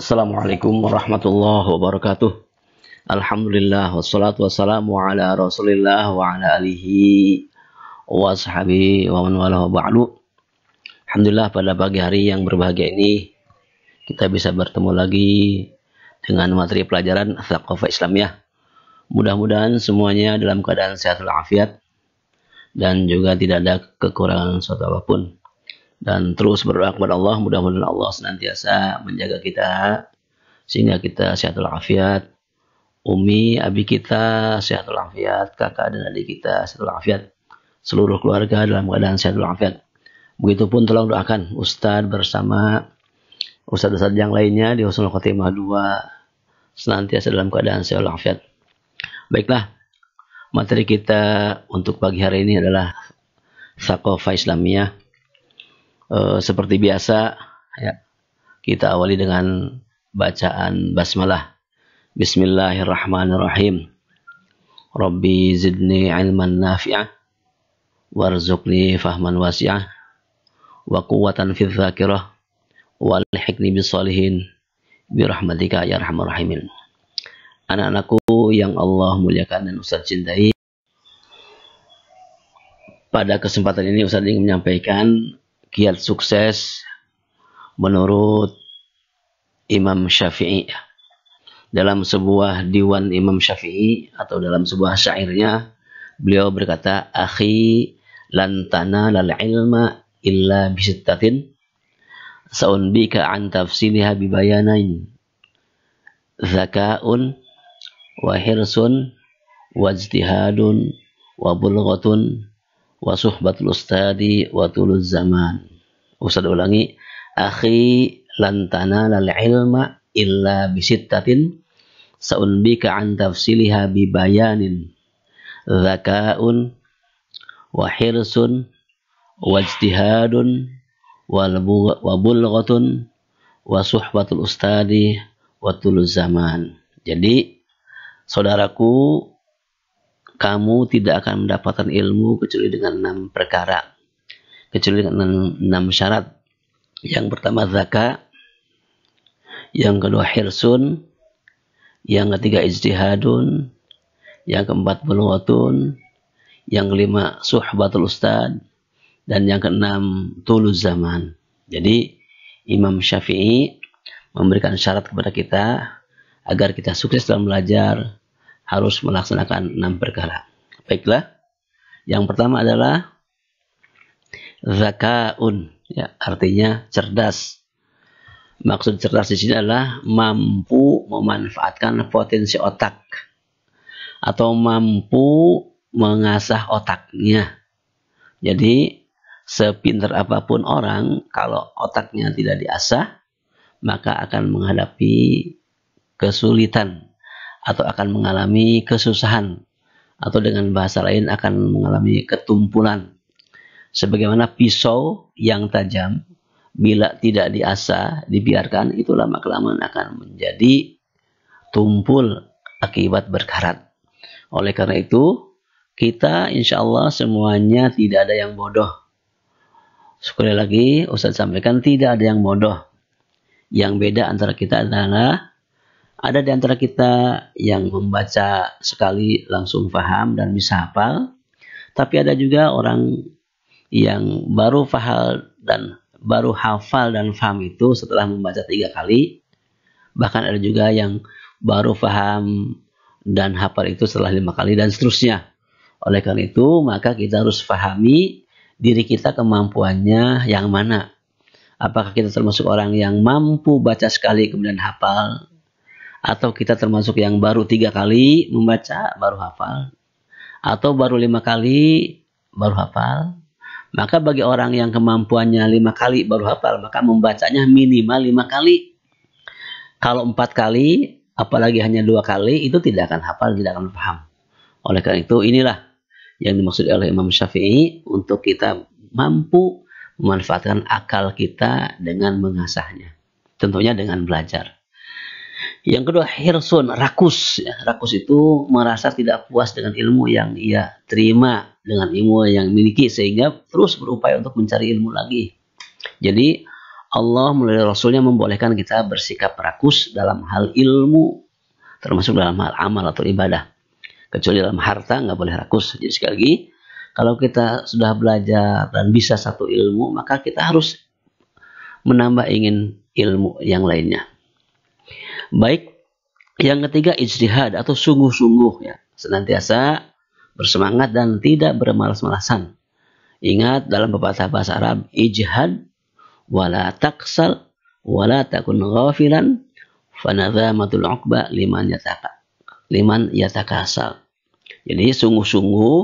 Assalamualaikum warahmatullahi wabarakatuh. Alhamdulillah wassalatu wassalamu ala Rasulillah wa ala alihi wa sahbihi wa man wala wa ba'du. Alhamdulillah pada pagi hari yang berbahagia ini kita bisa bertemu lagi dengan materi pelajaran Thaqafah Islamiyah. Mudah-mudahan semuanya dalam keadaan sehat walafiat dan juga tidak ada kekurangan suatu apapun. Dan terus berdoa kepada Allah, mudah-mudahan Allah senantiasa menjaga kita sehingga kita sehat walafiat, umi, abi kita sehat walafiat, kakak dan adik kita sehat walafiat, seluruh keluarga dalam keadaan sehat walafiat. Begitupun tolong doakan Ustadz bersama Ustadz-Ustadz yang lainnya di Husnul Khotimah 2 senantiasa dalam keadaan sehat walafiat. Baiklah, materi kita untuk pagi hari ini adalah Thaqafah Islamiyah. Seperti biasa ya, kita awali dengan bacaan basmalah. Bismillahirrahmanirrahim. Rabbi zidni ilman nafi'ah warzuqni fahman wasi'ah wa quwwatan fil dzakirah walhiqni bisolihin birahmatika ya arhamar rahimin. Anak-anakku yang Allah muliakan dan Ustaz cintai, pada kesempatan ini Ustaz ingin menyampaikan kiat sukses menurut Imam Syafi'i. Dalam sebuah diwan Imam Syafi'i atau dalam sebuah syairnya, beliau berkata, "Akhi lan tanalal ilma illa bisittatin sa'unbika an tafsiliha bibayanain zaka'un wa hirsun wa ijtihadun wa bulghatun wa suhbatul ustadi wa tuluz zaman." Ustaz ulangi, akhi lan tanalal ilma illa bisittatin sa'unbika an tafsiliha bibayanin zaka'un wa hirsun wa ijtihadun wa bulghatun wa suhbatul ustadi wa tuluz zaman. Jadi saudaraku, kamu tidak akan mendapatkan ilmu kecuali dengan 6 perkara. Kecuali dengan 6 syarat. Yang pertama zaka. Yang kedua hirsun. Yang ketiga ijtihadun. Yang keempat bulghatun. Yang kelima suhbatul ustad. Dan yang keenam tuluz zaman. Jadi Imam Syafi'i memberikan syarat kepada kita agar kita sukses dalam belajar harus melaksanakan 6 perkara. Baiklah, yang pertama adalah zakaun, ya, artinya cerdas. Maksud cerdas di sini adalah mampu memanfaatkan potensi otak atau mampu mengasah otaknya. Jadi sepintar apapun orang, kalau otaknya tidak diasah, maka akan menghadapi kesulitan atau akan mengalami kesusahan, atau dengan bahasa lain akan mengalami ketumpulan. Sebagaimana pisau yang tajam, bila tidak diasah, dibiarkan, itu lama-kelamaan akan menjadi tumpul akibat berkarat. Oleh karena itu, kita insya Allah semuanya tidak ada yang bodoh. Sekali lagi, Ustaz sampaikan, tidak ada yang bodoh. Yang beda antara kita adalah ada di antara kita yang membaca sekali langsung paham dan bisa hafal. Tapi ada juga orang yang baru hafal dan paham itu setelah membaca 3 kali. Bahkan ada juga yang baru paham dan hafal itu setelah 5 kali dan seterusnya. Oleh karena itu, maka kita harus pahami diri kita kemampuannya yang mana. Apakah kita termasuk orang yang mampu baca sekali kemudian hafal, atau kita termasuk yang baru 3 kali membaca baru hafal, atau baru 5 kali baru hafal. Maka bagi orang yang kemampuannya 5 kali baru hafal, maka membacanya minimal 5 kali. Kalau 4 kali, apalagi hanya 2 kali, itu tidak akan hafal, tidak akan paham. Oleh karena itu, inilah yang dimaksud oleh Imam Syafi'i, untuk kita mampu memanfaatkan akal kita dengan mengasahnya. Tentunya dengan belajar. Yang kedua, hirsun, rakus. Rakus itu merasa tidak puas dengan ilmu yang ia terima, dengan ilmu yang miliki, sehingga terus berupaya untuk mencari ilmu lagi. Jadi Allah melalui Rasulnya membolehkan kita bersikap rakus dalam hal ilmu, termasuk dalam hal amal atau ibadah. Kecuali dalam harta nggak boleh rakus. Jadi sekali lagi, kalau kita sudah belajar dan bisa satu ilmu, maka kita harus menambah ingin ilmu yang lainnya. Baik, yang ketiga ijtihad atau sungguh-sungguh ya. Senantiasa bersemangat dan tidak bermalas-malasan. Ingat dalam pepatah bahasa Arab, ijhad wala taksal wala takun ghafilan fanadhamatul uqba liman yatakasal. Jadi sungguh-sungguh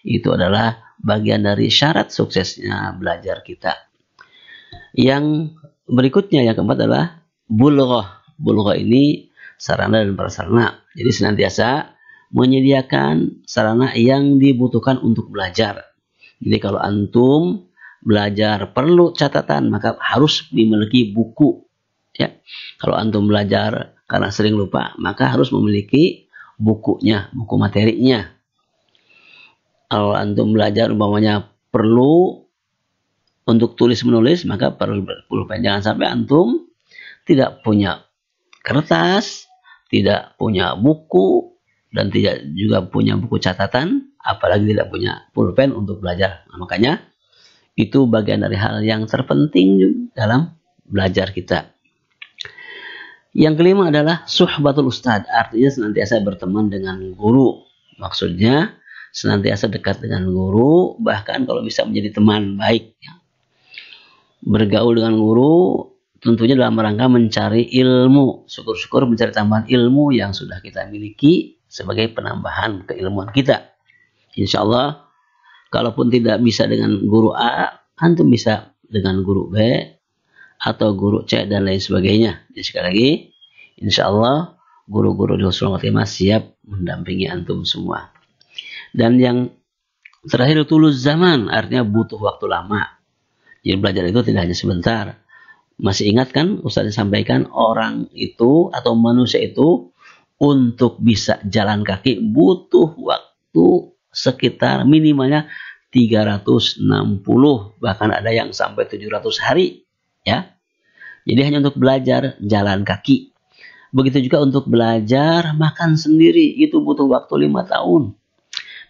itu adalah bagian dari syarat suksesnya belajar kita. Yang berikutnya yang keempat adalah bulughah. Bulughah ini sarana dan prasarana. Jadi senantiasa menyediakan sarana yang dibutuhkan untuk belajar. Jadi kalau antum belajar perlu catatan, maka harus dimiliki buku. Ya. Kalau antum belajar karena sering lupa, maka harus memiliki bukunya, buku materinya. Kalau antum belajar umpamanya perlu untuk tulis menulis, maka perlu pulpen. Jangan sampai antum tidak punya kertas, tidak punya buku, dan tidak juga punya buku catatan, apalagi tidak punya pulpen untuk belajar. Nah, makanya itu bagian dari hal yang terpenting dalam belajar kita. Yang kelima adalah suhbatul ustad, artinya senantiasa berteman dengan guru. Maksudnya senantiasa dekat dengan guru, bahkan kalau bisa menjadi teman baik. Bergaul dengan guru tentunya dalam rangka mencari ilmu. Syukur-syukur mencari tambahan ilmu yang sudah kita miliki sebagai penambahan keilmuan kita. Insya Allah, kalaupun tidak bisa dengan guru A, antum bisa dengan guru B atau guru C dan lain sebagainya. Jadi sekali lagi, insya Allah guru-guru di Husnul Khotimah siap mendampingi antum semua. Dan yang terakhir tuluz zaman, artinya butuh waktu lama. Jadi belajar itu tidak hanya sebentar. Masih ingat kan Ustaz sampaikan, orang itu atau manusia itu untuk bisa jalan kaki butuh waktu sekitar minimalnya 360, bahkan ada yang sampai 700 hari ya. Jadi hanya untuk belajar jalan kaki. Begitu juga untuk belajar makan sendiri, itu butuh waktu 5 tahun.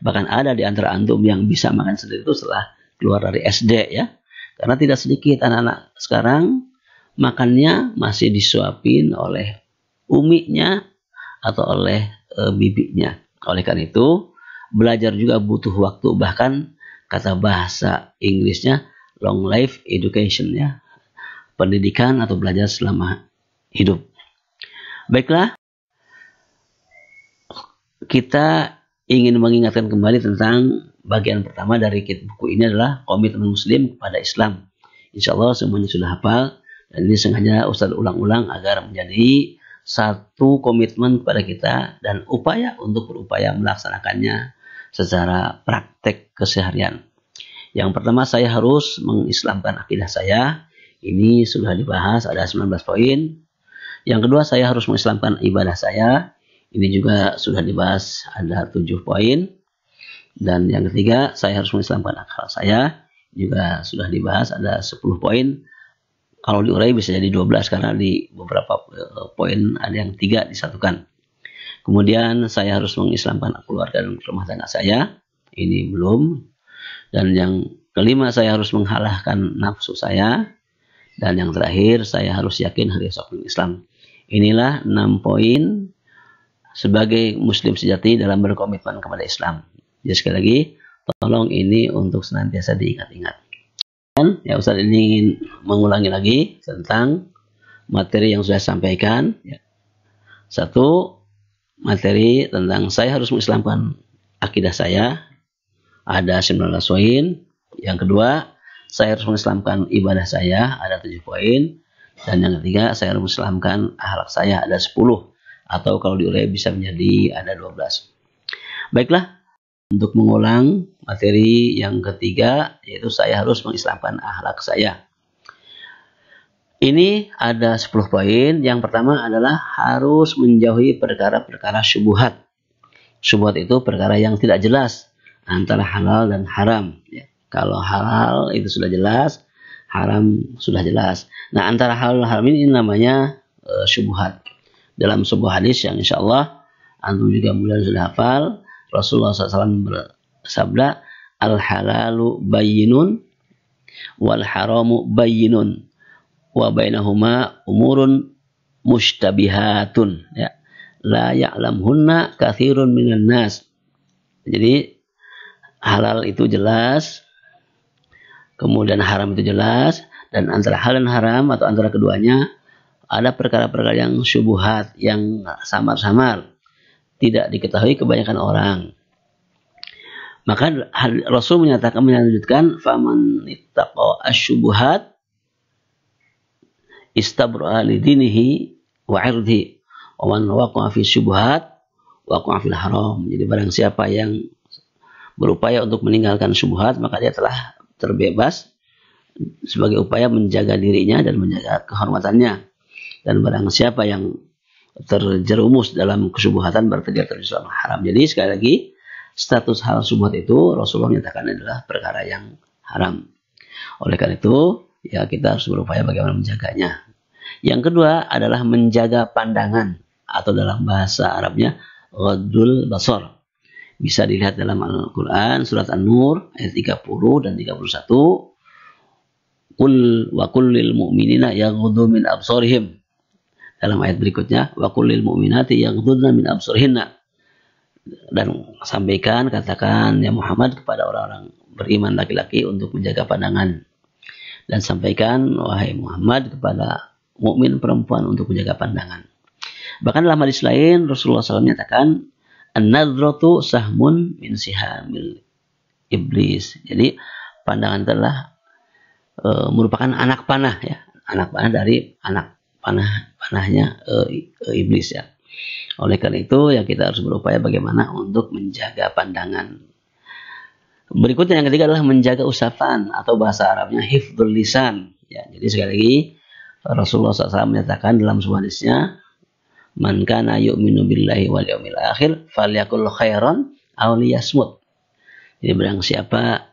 Bahkan ada di antara antum yang bisa makan sendiri itu setelah keluar dari SD ya. Karena tidak sedikit anak-anak sekarang makannya masih disuapin oleh uminya atau oleh bibinya. Oleh karena itu, belajar juga butuh waktu. Bahkan kata bahasa Inggrisnya long life education ya. Pendidikan atau belajar selama hidup. Baiklah, kita ingin mengingatkan kembali tentang bagian pertama dari buku ini adalah komitmen Muslim kepada Islam. Insya Allah semuanya sudah hafal. Dan ini sengaja Ustaz ulang-ulang agar menjadi satu komitmen kepada kita dan upaya untuk berupaya melaksanakannya secara praktek keseharian. Yang pertama, saya harus mengislamkan akidah saya. Ini sudah dibahas, ada 19 poin. Yang kedua, saya harus mengislamkan ibadah saya. Ini juga sudah dibahas, ada 7 poin. Dan yang ketiga, saya harus mengislamkan akhlak saya. Juga sudah dibahas, ada 10 poin. Kalau diurai bisa jadi 12 karena di beberapa poin ada yang 3 disatukan. Kemudian saya harus mengislamkan keluarga dan rumah tangga saya. Ini belum. Dan yang kelima, saya harus menghalahkan nafsu saya. Dan yang terakhir, saya harus yakin hari esok Islam. Inilah 6 poin sebagai muslim sejati dalam berkomitmen kepada Islam. Jadi sekali lagi, tolong ini untuk senantiasa diingat-ingat. Dan ya Ustaz ini ingin mengulangi lagi tentang materi yang sudah saya sampaikan. Satu, materi tentang saya harus mengislamkan akidah saya. Ada 19 poin. Yang kedua, saya harus mengislamkan ibadah saya. Ada 7 poin. Dan yang ketiga, saya harus mengislamkan akhlak saya. Ada 10. Atau kalau diurai bisa menjadi ada 12. Baiklah, untuk mengulang materi yang ketiga, yaitu saya harus mengislamkan akhlak saya. Ini ada 10 poin. Yang pertama adalah harus menjauhi perkara-perkara syubhat. Syubhat itu perkara yang tidak jelas antara halal dan haram. Ya. Kalau halal itu sudah jelas, haram sudah jelas. Nah, antara halal haram ini namanya syubhat. Dalam sebuah hadis yang insya Allah antum juga mudah sudah hafal, Rasulullah SAW bersabda, al halalu bayyinun wal haramu bayyinun wa bainahuma umurun mushtabihatun, ya, la ya'lamhunna katsirun minan nas. Jadi halal itu jelas, kemudian haram itu jelas, dan antara halal dan haram atau antara keduanya ada perkara-perkara yang syubhat, yang samar-samar, tidak diketahui kebanyakan orang. Maka Rasul melanjutkan, faman ittaqa asyubuhat istabra'a li dinihi wa 'irdihi wa man waqa'a fi syubhat waqa'a fil haram. Jadi barang siapa yang berupaya untuk meninggalkan syubhat, maka dia telah terbebas sebagai upaya menjaga dirinya dan menjaga kehormatannya. Dan barang siapa yang terjerumus dalam kesyubhatan berarti dia terjerumus dalam haram. Jadi sekali lagi, status hal syubhat itu Rasulullah menyatakan adalah perkara yang haram. Oleh karena itu, ya kita harus berupaya bagaimana menjaganya. Yang kedua adalah menjaga pandangan, atau dalam bahasa Arabnya ghaddul basar. Bisa dilihat dalam Al-Quran surat An-Nur ayat 30 dan 31. Qul wa kullil mu'minina yaghuddu min absarihim. Dalam ayat berikutnya, wa kullil mu'minati yaghuddna min absarihinna. Dan sampaikan, katakan ya Muhammad kepada orang-orang beriman laki-laki untuk menjaga pandangan. Dan sampaikan wahai Muhammad kepada mukmin perempuan untuk menjaga pandangan. Bahkan dalam hadis lain Rasulullah SAW menyatakan, an-nadratu sahmun min sihamil iblis. Jadi pandangan adalah merupakan anak panah, ya, anak panah dari anak panahnya iblis, ya. Oleh karena itu ya kita harus berupaya bagaimana untuk menjaga pandangan. Berikutnya yang ketiga adalah menjaga ucapan, atau bahasa Arabnya hifdzul lisan, ya. Jadi sekali lagi Rasulullah SAW menyatakan dalam sebuah hadisnya, man kana yu'minu billahi wal yawmil akhir falyakul khairan aw liyasmut. Jadi barang siapa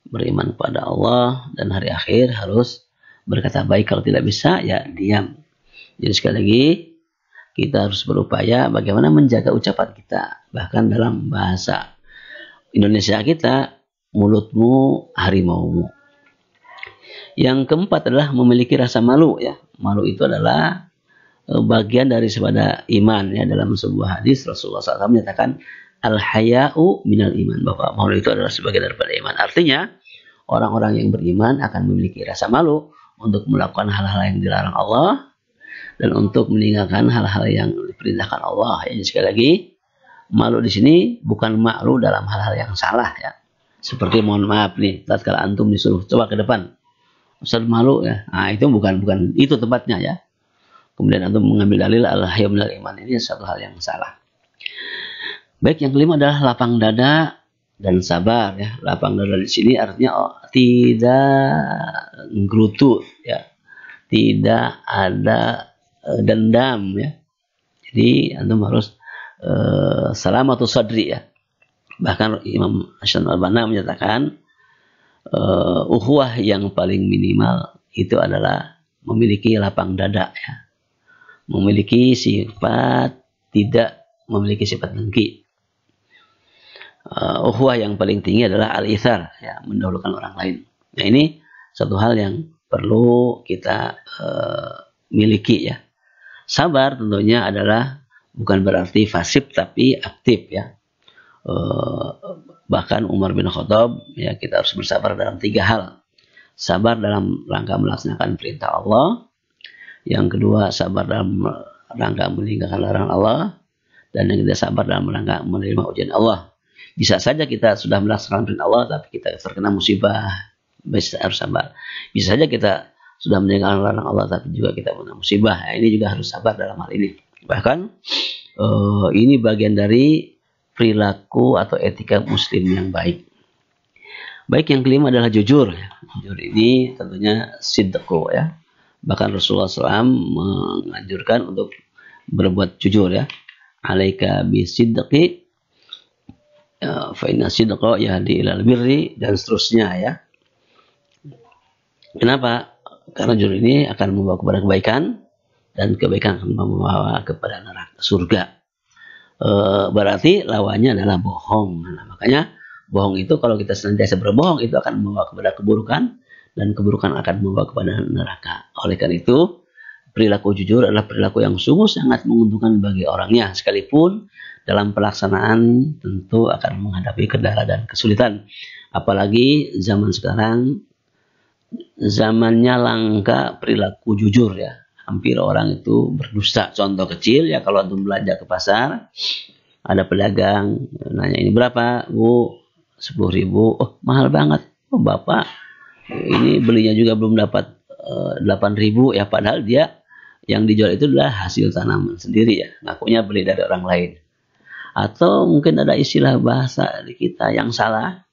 beriman kepada Allah dan hari akhir harus berkata baik, kalau tidak bisa ya diam. Jadi sekali lagi kita harus berupaya bagaimana menjaga ucapan kita. Bahkan dalam bahasa Indonesia kita, mulutmu harimaumu. Yang keempat adalah memiliki rasa malu, ya. Malu itu adalah bagian dari sepada iman, ya. Dalam sebuah hadis Rasulullah SAW menyatakan al-haya'u minal iman, bahwa malu itu adalah sebagian daripada iman. Artinya orang-orang yang beriman akan memiliki rasa malu untuk melakukan hal-hal yang dilarang Allah dan untuk meninggalkan hal-hal yang diperintahkan Allah. Ya, sekali lagi, malu di sini bukan malu dalam hal-hal yang salah, ya. Seperti mohon maaf nih, tatkala antum disuruh coba ke depan, Ustaz malu, ya. Nah, itu bukan itu tempatnya, ya. Kemudian antum mengambil dalil al-hayya minal iman, ini satu hal yang salah. Baik, yang kelima adalah lapang dada dan sabar, ya. Lapang dada di sini artinya tidak nggerutu, ya. Tidak ada dendam, ya. Jadi antum harus salamatus sadri, ya. Bahkan Imam Hasan al-Banna menyatakan ukhuwah yang paling minimal itu adalah memiliki lapang dada, ya. Memiliki sifat, tidak memiliki sifat dengki. Ukhuwah yang paling tinggi adalah al-ithar, ya, mendahulukan orang lain. Nah, ini satu hal yang perlu kita miliki, ya. Sabar tentunya adalah bukan berarti pasif tapi aktif, ya. Bahkan Umar bin Khattab, ya, kita harus bersabar dalam 3 hal. Sabar dalam rangka melaksanakan perintah Allah. Yang kedua, sabar dalam rangka meninggalkan larangan Allah. Dan yang ketiga, sabar dalam rangka menerima ujian Allah. Bisa saja kita sudah melaksanakan perintah Allah tapi kita terkena musibah, harus sabar. Bisa saja kita sudah meninggalkan larangan Allah tapi juga kita kena musibah. Nah, ini juga harus sabar dalam hal ini. Bahkan ini bagian dari perilaku atau etika muslim yang baik. Baik, yang kelima adalah jujur, ya. Jujur ini tentunya sidqu, ya. Bahkan Rasulullah SAW menganjurkan untuk berbuat jujur, ya. Alaika bisidqi fa inna sidqa yahdi ilal birri, dan seterusnya, ya. Kenapa? Karena jujur ini akan membawa kepada kebaikan, dan kebaikan akan membawa kepada neraka surga. Berarti lawannya adalah bohong. Nah, makanya bohong itu, kalau kita senantiasa berbohong, itu akan membawa kepada keburukan, dan keburukan akan membawa kepada neraka. Oleh karena itu, perilaku jujur adalah perilaku yang sungguh sangat menguntungkan bagi orangnya, sekalipun dalam pelaksanaan tentu akan menghadapi kendala dan kesulitan. Apalagi zaman sekarang, zamannya langka perilaku jujur ya. Hampir orang itu berdusta. Contoh kecil ya, kalau antum belanja ke pasar, ada pedagang nanya, ini berapa Bu? 10.000. Oh mahal banget. Oh Bapak, ini belinya juga belum dapat 8.000 ya, padahal dia yang dijual itu adalah hasil tanaman sendiri ya, ngakunya beli dari orang lain. Atau mungkin ada istilah bahasa di kita yang salah,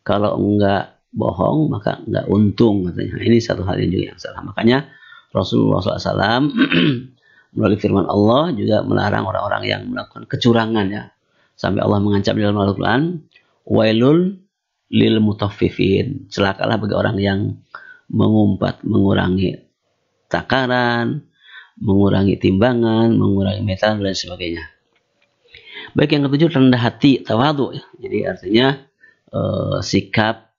kalau enggak bohong maka enggak untung katanya. Ini satu hal yang juga yang salah. Makanya Rasulullah SAW melalui firman Allah juga melarang orang-orang yang melakukan kecurangan ya. Sampai Allah mengancam dalam Al-Quran, wailul lil mutaffifin, celakalah bagi orang yang mengumpat, mengurangi takaran, mengurangi timbangan, mengurangi meter dan sebagainya. Baik, yang ketujuh, rendah hati, tawadhu ya. Jadi artinya sikap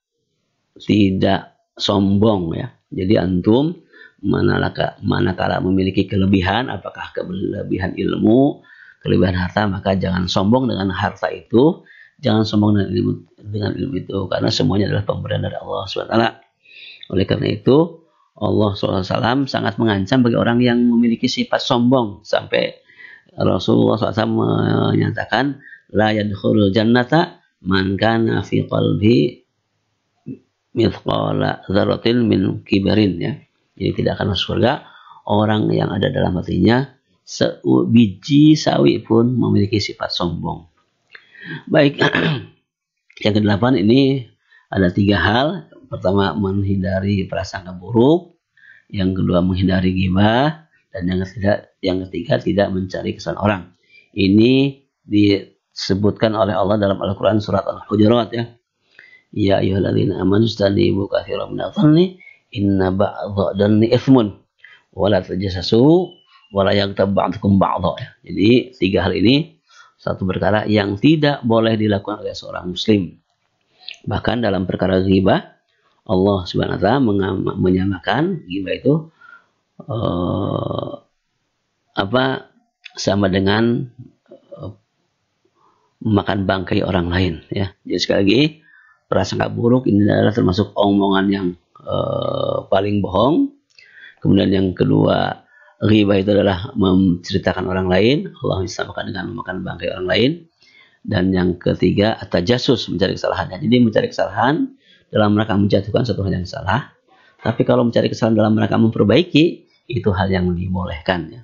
tidak sombong ya. Jadi antum manakala memiliki kelebihan, apakah kelebihan ilmu, kelebihan harta, maka jangan sombong dengan harta itu, jangan sombong dengan ilmu itu, karena semuanya adalah pemberian dari Allah SWT. Oleh karena itu, Allah SAW sangat mengancam bagi orang yang memiliki sifat sombong, sampai Rasulullah SAW menyatakan, la yadkhulul jannata man kana fi qalbi mithqala dzarratin min kibarin ya. Jadi tidak akan masuk surga orang yang ada dalam hatinya sebiji sawi pun memiliki sifat sombong. Baik, yang kedelapan ini ada 3 hal. Pertama, menghindari prasangka buruk. Yang kedua, menghindari ghibah. Dan yang ketiga, tidak mencari kesalahan orang. Ini disebutkan oleh Allah dalam Al-Quran surat Al-Hujurat ya. Ya ayyuhalladzina amanu istanibu katsiran minadh-dhanni inna ba'dadh-dhanni itsmun wa la tajassasu wa la yaghtab ba'dukum ba'dha ya. Jadi 3 hal ini satu perkara yang tidak boleh dilakukan oleh seorang muslim. Bahkan dalam perkara ghibah, Allah Subhanahu wa taala menyamakan ghibah itu sama dengan memakan bangkai orang lain ya. Jadi sekali lagi, prasangka buruk ini adalah termasuk omongan yang paling bohong. Kemudian yang kedua, ghibah itu adalah menceritakan orang lain. Allah disamakan dengan memakan bangkai orang lain. Dan yang ketiga, at-tajassus, mencari kesalahannya. Jadi mencari kesalahan dalam rangka menjatuhkan satu hal yang salah. Tapi kalau mencari kesalahan dalam rangka memperbaiki, itu hal yang dibolehkan ya.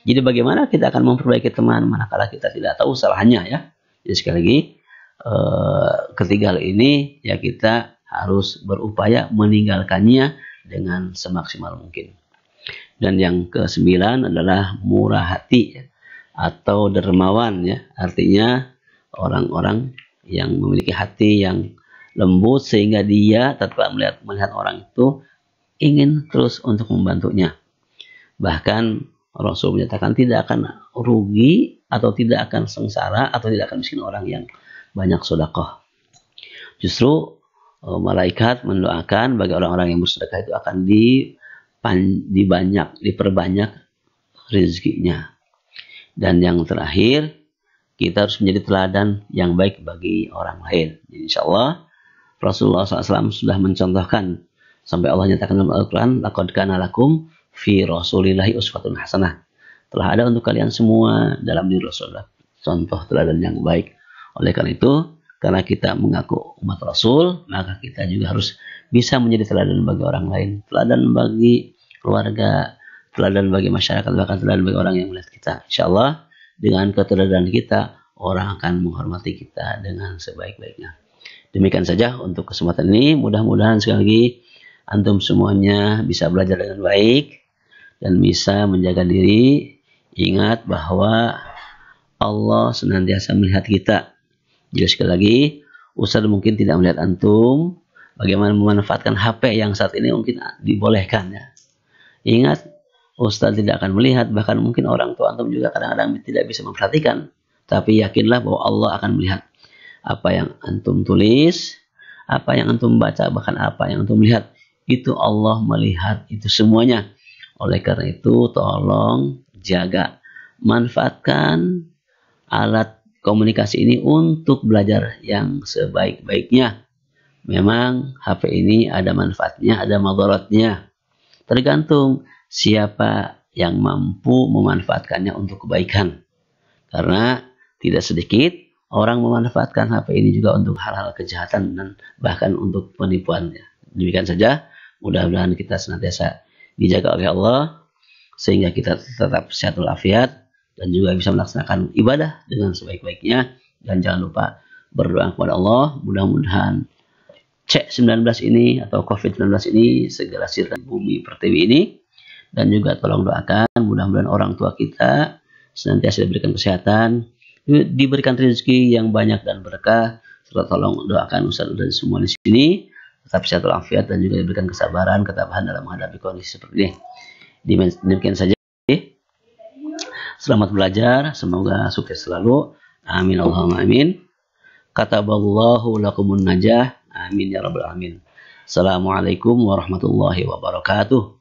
Jadi bagaimana kita akan memperbaiki teman manakala kita tidak tahu salahnya ya. Jadi sekali lagi, ketiga hal ini ya, kita harus berupaya meninggalkannya dengan semaksimal mungkin. Dan yang ke-9 adalah murah hati ya, atau dermawan ya. Artinya orang-orang yang memiliki hati yang lembut sehingga dia tatkala melihat orang itu ingin terus untuk membantunya. Bahkan Rasul menyatakan tidak akan rugi atau tidak akan sengsara atau tidak akan miskin orang yang banyak sedekah. Justru malaikat mendoakan bagi orang-orang yang bersedekah itu akan diperbanyak rezekinya. Dan yang terakhir, kita harus menjadi teladan yang baik bagi orang lain. Jadi insya Allah Rasulullah SAW sudah mencontohkan, sampai Allah nyatakan dalam Al-Quran, laqad kana lakum fi rasulillahi uswatun hasanah. Telah ada untuk kalian semua dalam diri Rasulullah contoh teladan yang baik. Oleh karena itu, karena kita mengaku umat Rasul, maka kita juga harus bisa menjadi teladan bagi orang lain, teladan bagi keluarga, teladan bagi masyarakat, bahkan teladan bagi orang yang melihat kita. Insya Allah dengan keteladanan kita, orang akan menghormati kita dengan sebaik-baiknya. Demikian saja untuk kesempatan ini. Mudah-mudahan sekali lagi antum semuanya bisa belajar dengan baik dan bisa menjaga diri. Ingat bahwa Allah senantiasa melihat kita. Jadi sekali lagi, Ustaz mungkin tidak melihat antum, bagaimana memanfaatkan HP yang saat ini mungkin dibolehkan ya. Ingat, Ustaz tidak akan melihat, bahkan mungkin orang tua antum juga kadang-kadang tidak bisa memperhatikan. Tapi yakinlah bahwa Allah akan melihat apa yang antum tulis, apa yang antum baca, bahkan apa yang antum lihat. Itu Allah melihat itu semuanya. Oleh karena itu, tolong jaga, manfaatkan alat komunikasi ini untuk belajar yang sebaik-baiknya. Memang HP ini ada manfaatnya, ada madaratnya. Tergantung siapa yang mampu memanfaatkannya untuk kebaikan. Karena tidak sedikit orang memanfaatkan HP ini juga untuk hal-hal kejahatan dan bahkan untuk penipuan. Demikian saja, mudah-mudahan kita senantiasa dijaga oleh Allah sehingga kita tetap sehat walafiat dan juga bisa melaksanakan ibadah dengan sebaik-baiknya. Dan jangan lupa berdoa kepada Allah, mudah-mudahan C19 ini atau COVID-19 ini segera sirna bumi pertiwi ini. Dan juga tolong doakan mudah-mudahan orang tua kita senantiasa diberikan kesehatan, diberikan rezeki yang banyak dan berkah. Serta tolong doakan Ustaz dan semua di sini tetap sehat walafiat dan juga diberikan kesabaran, ketabahan dalam menghadapi kondisi seperti ini. Demikian saja. Selamat belajar, semoga sukses selalu. Amin Allahumma amin. Kataballahu lakumun najah. Amin ya rabbal alamin. Assalamualaikum warahmatullahi wabarakatuh.